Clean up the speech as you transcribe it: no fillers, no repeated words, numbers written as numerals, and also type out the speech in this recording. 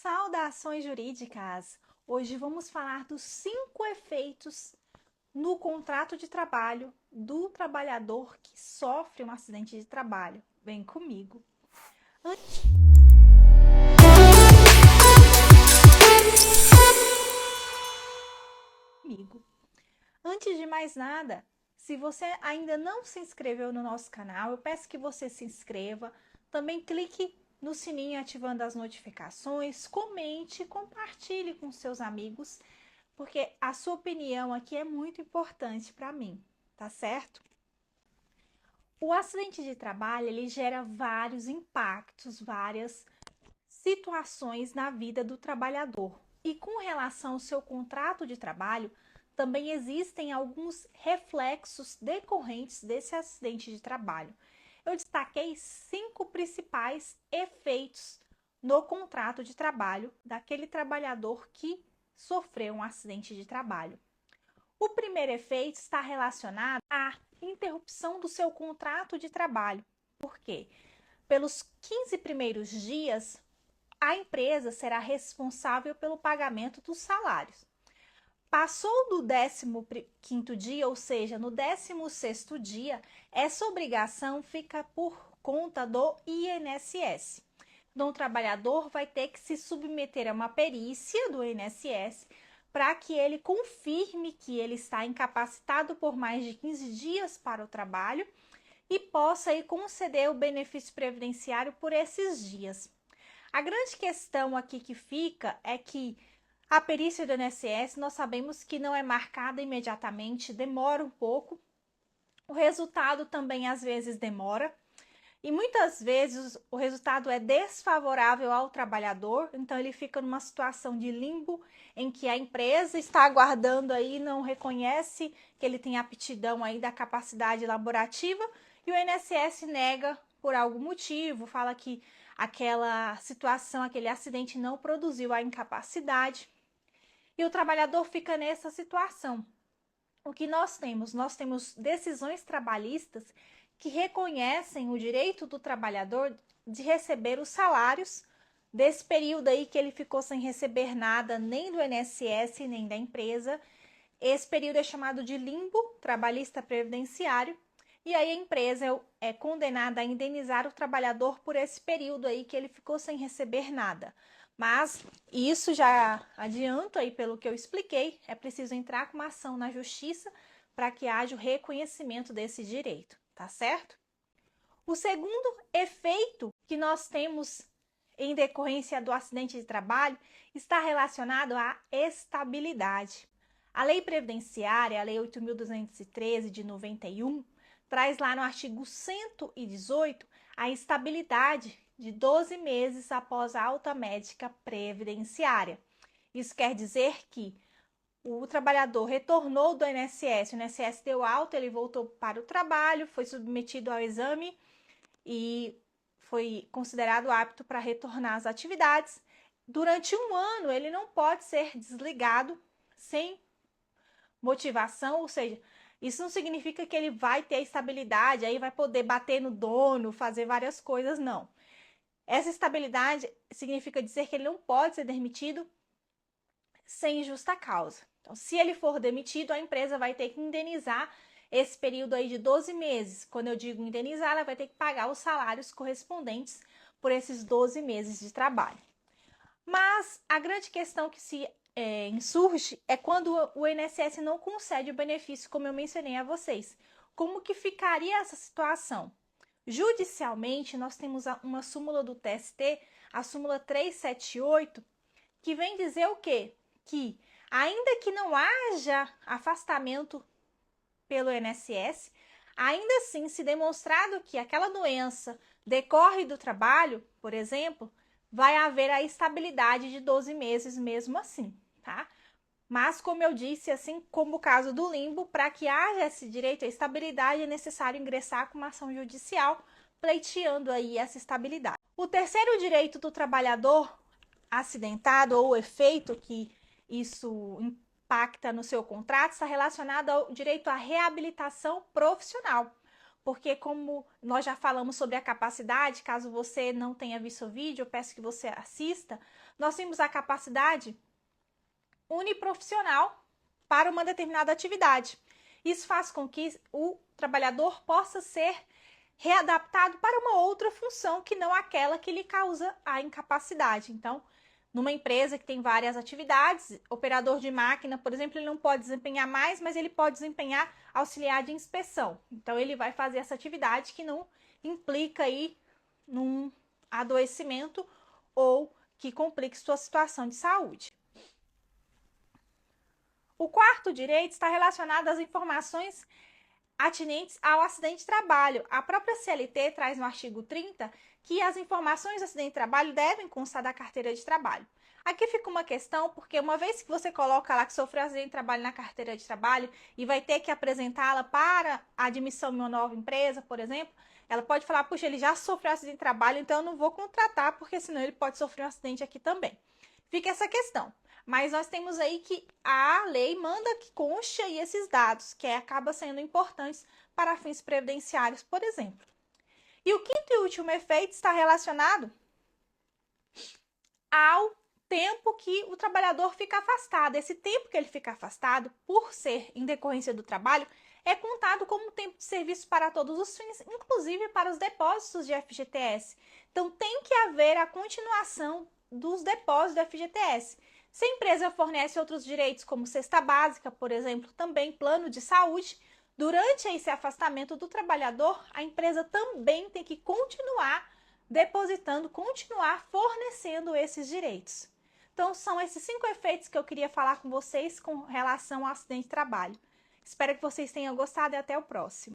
Saudações jurídicas! Hoje vamos falar dos 5 efeitos no contrato de trabalho do trabalhador que sofre um acidente de trabalho. Vem comigo! Antes de mais nada, se você ainda não se inscreveu no nosso canal, eu peço que você se inscreva. Também clique no sininho ativando as notificações, comente, compartilhe com seus amigos, porque a sua opinião aqui é muito importante para mim, tá certo? O acidente de trabalho, ele gera vários impactos, várias situações na vida do trabalhador. E com relação ao seu contrato de trabalho, também existem alguns reflexos decorrentes desse acidente de trabalho. Eu destaquei 5 principais efeitos no contrato de trabalho daquele trabalhador que sofreu um acidente de trabalho. O primeiro efeito está relacionado à interrupção do seu contrato de trabalho. Por quê? Pelos 15 primeiros dias, a empresa será responsável pelo pagamento dos salários. Passou do 15º dia, ou seja, no 16º dia, essa obrigação fica por conta do INSS. Então, o trabalhador vai ter que se submeter a uma perícia do INSS para que ele confirme que ele está incapacitado por mais de 15 dias para o trabalho e possa aí conceder o benefício previdenciário por esses dias. A grande questão aqui que fica é que a perícia do INSS, nós sabemos que não é marcada imediatamente, demora um pouco. O resultado também às vezes demora. E muitas vezes o resultado é desfavorável ao trabalhador, então ele fica numa situação de limbo em que a empresa está aguardando aí, não reconhece que ele tem aptidão aí da capacidade laborativa e o INSS nega por algum motivo, fala que aquela situação, aquele acidente não produziu a incapacidade. E o trabalhador fica nessa situação. O que nós temos? Nós temos decisões trabalhistas que reconhecem o direito do trabalhador de receber os salários desse período aí que ele ficou sem receber nada, nem do INSS, nem da empresa. Esse período é chamado de limbo trabalhista previdenciário, e aí a empresa é condenada a indenizar o trabalhador por esse período aí que ele ficou sem receber nada. Mas isso já adianto aí pelo que eu expliquei, é preciso entrar com uma ação na justiça para que haja o reconhecimento desse direito, tá certo? O segundo efeito que nós temos em decorrência do acidente de trabalho está relacionado à estabilidade. A Lei Previdenciária, a Lei 8.213 de 91, traz lá no artigo 118 a estabilidade de 12 meses após a alta médica previdenciária. Isso quer dizer que o trabalhador retornou do INSS, o INSS deu alta, ele voltou para o trabalho, foi submetido ao exame e foi considerado apto para retornar às atividades. Durante um ano, ele não pode ser desligado sem motivação, ou seja, isso não significa que ele vai ter estabilidade, aí vai poder bater no dono, fazer várias coisas, não. Essa estabilidade significa dizer que ele não pode ser demitido sem justa causa. Então, se ele for demitido, a empresa vai ter que indenizar esse período aí de 12 meses. Quando eu digo indenizar, ela vai ter que pagar os salários correspondentes por esses 12 meses de trabalho. Mas a grande questão que se insurge é quando o INSS não concede o benefício, como eu mencionei a vocês. Como que ficaria essa situação? Judicialmente, nós temos uma súmula do TST, a súmula 378, que vem dizer o quê? Que ainda que não haja afastamento pelo INSS, ainda assim, se demonstrado que aquela doença decorre do trabalho, por exemplo, vai haver a estabilidade de 12 meses mesmo assim, tá? Mas, como eu disse, assim como o caso do limbo, para que haja esse direito à estabilidade, é necessário ingressar com uma ação judicial, pleiteando aí essa estabilidade. O terceiro direito do trabalhador acidentado, ou o efeito que isso impacta no seu contrato, está relacionado ao direito à reabilitação profissional. porque como nós já falamos sobre a capacidade, caso você não tenha visto o vídeo, eu peço que você assista, nós temos a capacidade uniprofissional para uma determinada atividade. Isso faz com que o trabalhador possa ser readaptado para uma outra função que não aquela que lhe causa a incapacidade. Então, numa empresa que tem várias atividades, operador de máquina, por exemplo, ele não pode desempenhar mais, mas ele pode desempenhar auxiliar de inspeção. Então, ele vai fazer essa atividade que não implica aí num adoecimento ou que complique sua situação de saúde. O quarto direito está relacionado às informações atinentes ao acidente de trabalho. A própria CLT traz no artigo 30 que as informações do acidente de trabalho devem constar da carteira de trabalho. Aqui fica uma questão, porque uma vez que você coloca lá que sofreu acidente de trabalho na carteira de trabalho e vai ter que apresentá-la para a admissão em uma nova empresa, por exemplo, ela pode falar, puxa, ele já sofreu acidente de trabalho, então eu não vou contratar, porque senão ele pode sofrer um acidente aqui também. Fica essa questão. Mas nós temos aí que a lei manda que conste aí esses dados, que acaba sendo importantes para fins previdenciários, por exemplo. E o quinto e último efeito está relacionado ao tempo que o trabalhador fica afastado. Esse tempo que ele fica afastado, por ser em decorrência do trabalho, é contado como tempo de serviço para todos os fins, inclusive para os depósitos de FGTS. Então, tem que haver a continuação dos depósitos do FGTS. Se a empresa fornece outros direitos, como cesta básica, por exemplo, também plano de saúde, durante esse afastamento do trabalhador, a empresa também tem que continuar depositando, continuar fornecendo esses direitos. Então, são esses 5 efeitos que eu queria falar com vocês com relação ao acidente de trabalho. Espero que vocês tenham gostado e até o próximo.